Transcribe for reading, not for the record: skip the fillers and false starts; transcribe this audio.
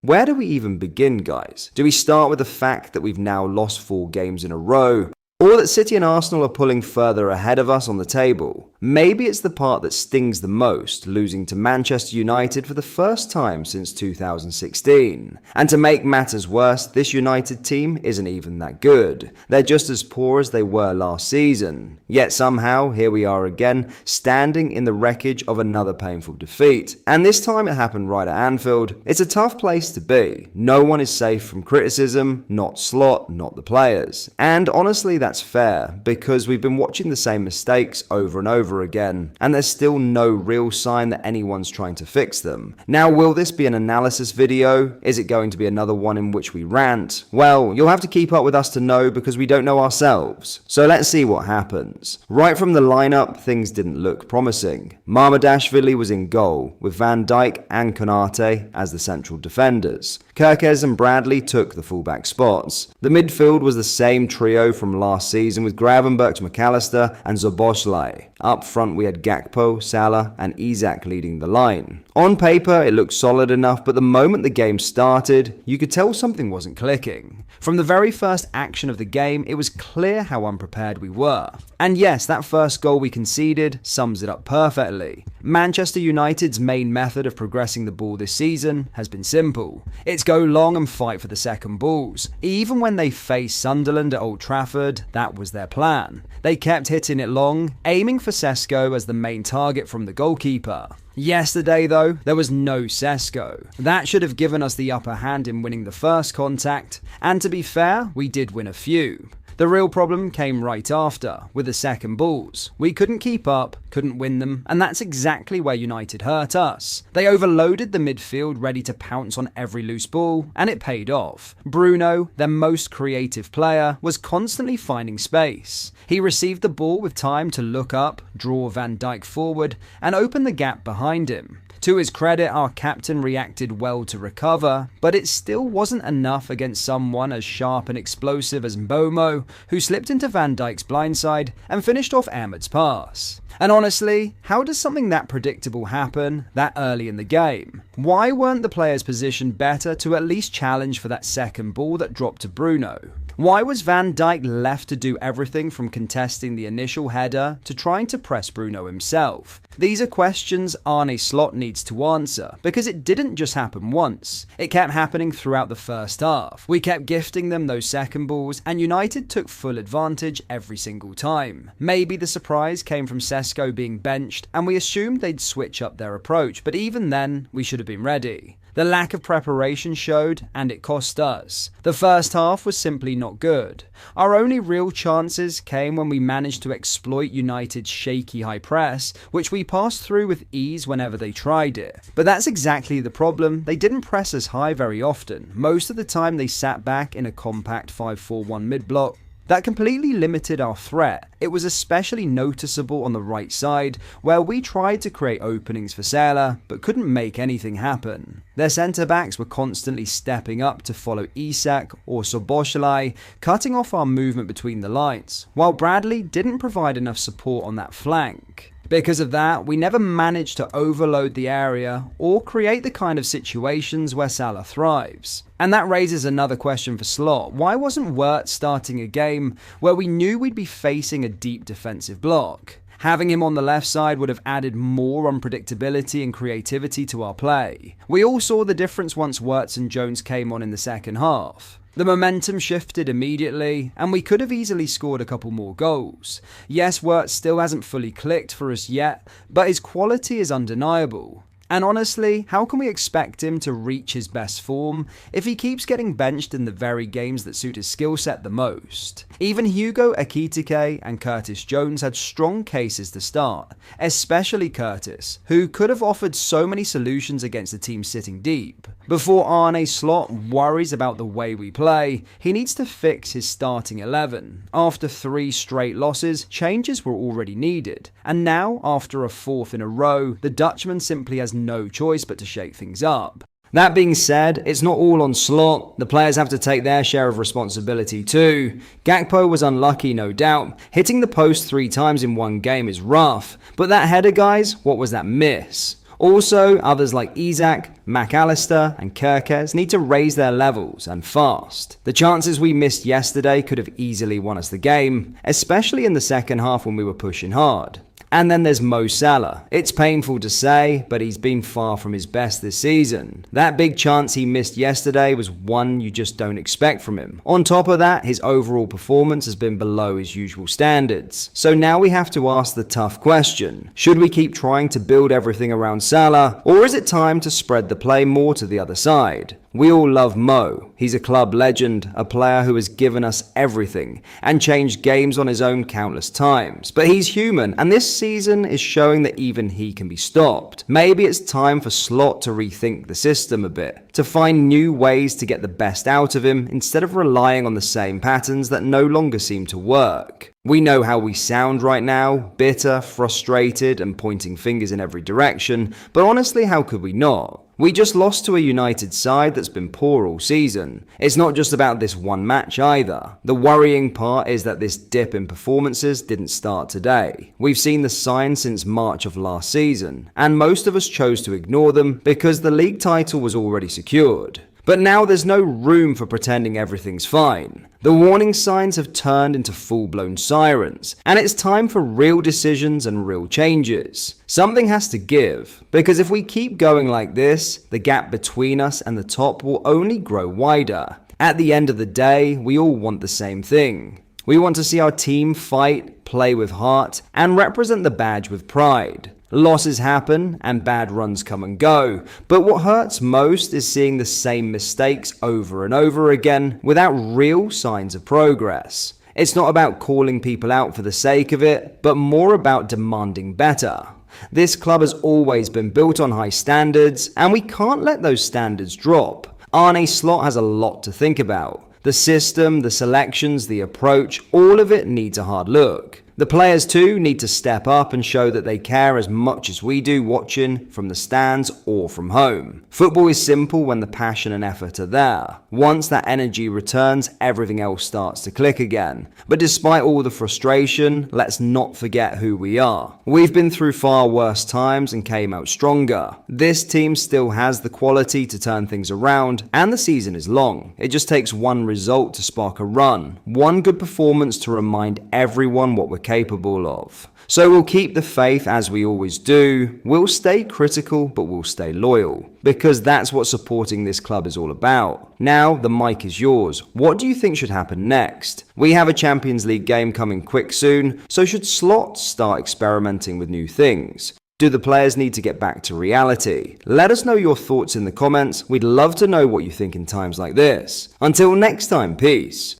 Where do we even begin, guys? Do we start with the fact that we've now lost 4 games in a row? Or that City and Arsenal are pulling further ahead of us on the table? Maybe it's the part that stings the most, losing to Manchester United for the first time since 2016. And to make matters worse, this United team isn't even that good. They're just as poor as they were last season. Yet somehow, here we are again, standing in the wreckage of another painful defeat. And this time it happened right at Anfield. It's a tough place to be. No one is safe from criticism, not Slot, not the players. And honestly, that's fair, because we've been watching the same mistakes over and over again, and there's still no real sign that anyone's trying to fix them. Now, will this be an analysis video? Is it going to be another one in which we rant? Well, you'll have to keep up with us to know, because we don't know ourselves. So let's see what happens. Right from the lineup, things didn't look promising. Marmadashvili was in goal, with Van Dijk and Konate as the central defenders. Kirkes and Bradley took the fullback spots. The midfield was the same trio from last season, with Gravenberch, McAllister and Szoboszlai. Up front we had Gakpo, Salah and Isak leading the line. On paper it looked solid enough, but the moment the game started, you could tell something wasn't clicking. From the very first action of the game, it was clear how unprepared we were. And yes, that first goal we conceded sums it up perfectly. Manchester United's main method of progressing the ball this season has been simple. It's go long and fight for the second balls. Even when they faced Sunderland at Old Trafford, that was their plan. They kept hitting it long, aiming for Sesko as the main target from the goalkeeper. Yesterday though, there was no Sesko. That should have given us the upper hand in winning the first contact, and to be fair, we did win a few. The real problem came right after, with the second balls. We couldn't keep up, couldn't win them, and that's exactly where United hurt us. They overloaded the midfield, ready to pounce on every loose ball, and it paid off. Bruno, their most creative player, was constantly finding space. He received the ball with time to look up, draw Van Dijk forward, and open the gap behind him. To his credit, our captain reacted well to recover, but it still wasn't enough against someone as sharp and explosive as Mbomo, who slipped into Van Dijk's blindside and finished off Ahmed's pass. And honestly, how does something that predictable happen that early in the game? Why weren't the players positioned better to at least challenge for that second ball that dropped to Bruno? Why was Van Dijk left to do everything from contesting the initial header to trying to press Bruno himself? These are questions Arne Slot needs to answer, because it didn't just happen once. It kept happening throughout the first half. We kept gifting them those second balls, and United took full advantage every single time. Maybe the surprise came from Sesko being benched, and we assumed they'd switch up their approach, but even then, we should have been ready. The lack of preparation showed, and it cost us. The first half was simply not good. Our only real chances came when we managed to exploit United's shaky high press, which we passed through with ease whenever they tried it. But that's exactly the problem. They didn't press us high very often. Most of the time they sat back in a compact 5-4-1 mid-block. That completely limited our threat. It was especially noticeable on the right side, where we tried to create openings for Salah, but couldn't make anything happen. Their centre-backs were constantly stepping up to follow Isak or Szoboszlai, cutting off our movement between the lines, while Bradley didn't provide enough support on that flank. Because of that, we never managed to overload the area or create the kind of situations where Salah thrives. And that raises another question for Slot. Why wasn't Wirtz starting a game where we knew we'd be facing a deep defensive block? Having him on the left side would have added more unpredictability and creativity to our play. We all saw the difference once Wirtz and Jones came on in the second half. The momentum shifted immediately, and we could have easily scored a couple more goals. Yes, Wirtz still hasn't fully clicked for us yet, but his quality is undeniable. And honestly, how can we expect him to reach his best form if he keeps getting benched in the very games that suit his skill set the most? Even Hugo Ekitike and Curtis Jones had strong cases to start, especially Curtis, who could have offered so many solutions against a team sitting deep. Before Arne Slot worries about the way we play, he needs to fix his starting 11. After 3 straight losses, changes were already needed. And now, after a 4th in a row, the Dutchman simply has no choice but to shake things up. That being said, it's not all on Slot. The players have to take their share of responsibility too. Gakpo was unlucky, no doubt. Hitting the post 3 times in one game is rough. But that header, guys, what was that miss? Also, others like Isak, McAllister and Kirkes need to raise their levels and fast. The chances we missed yesterday could have easily won us the game, especially in the second half when we were pushing hard. And then there's Mo Salah. It's painful to say, but he's been far from his best this season. That big chance he missed yesterday was one you just don't expect from him. On top of that, his overall performance has been below his usual standards. So now we have to ask the tough question. Should we keep trying to build everything around Salah, or is it time to spread the play more to the other side? We all love Mo. He's a club legend, a player who has given us everything and changed games on his own countless times. But he's human, and this season is showing that even he can be stopped. Maybe it's time for Slot to rethink the system a bit, to find new ways to get the best out of him instead of relying on the same patterns that no longer seem to work. We know how we sound right now, bitter, frustrated, and pointing fingers in every direction, but honestly, how could we not? We just lost to a United side that's been poor all season. It's not just about this one match either. The worrying part is that this dip in performances didn't start today. We've seen the signs since March of last season, and most of us chose to ignore them because the league title was already secured. But now there's no room for pretending everything's fine. The warning signs have turned into full-blown sirens, and it's time for real decisions and real changes. Something has to give, because if we keep going like this, the gap between us and the top will only grow wider. At the end of the day, we all want the same thing. We want to see our team fight, play with heart, and represent the badge with pride. Losses happen and bad runs come and go, but what hurts most is seeing the same mistakes over and over again without real signs of progress. It's not about calling people out for the sake of it, but more about demanding better. This club has always been built on high standards, and we can't let those standards drop. Arne Slot has a lot to think about. The system, the selections, the approach, all of it needs a hard look. The players too need to step up and show that they care as much as we do watching from the stands or from home. Football is simple when the passion and effort are there. Once that energy returns, everything else starts to click again. But despite all the frustration, let's not forget who we are. We've been through far worse times and came out stronger. This team still has the quality to turn things around, and the season is long. It just takes one result to spark a run, one good performance to remind everyone what we're capable of. So we'll keep the faith as we always do. We'll stay critical, but we'll stay loyal, because that's what supporting this club is all about. Now, the mic is yours. What do you think should happen next? We have a Champions League game coming quick soon, so should Slot start experimenting with new things? Do the players need to get back to reality? Let us know your thoughts in the comments. We'd love to know what you think in times like this. Until next time, peace.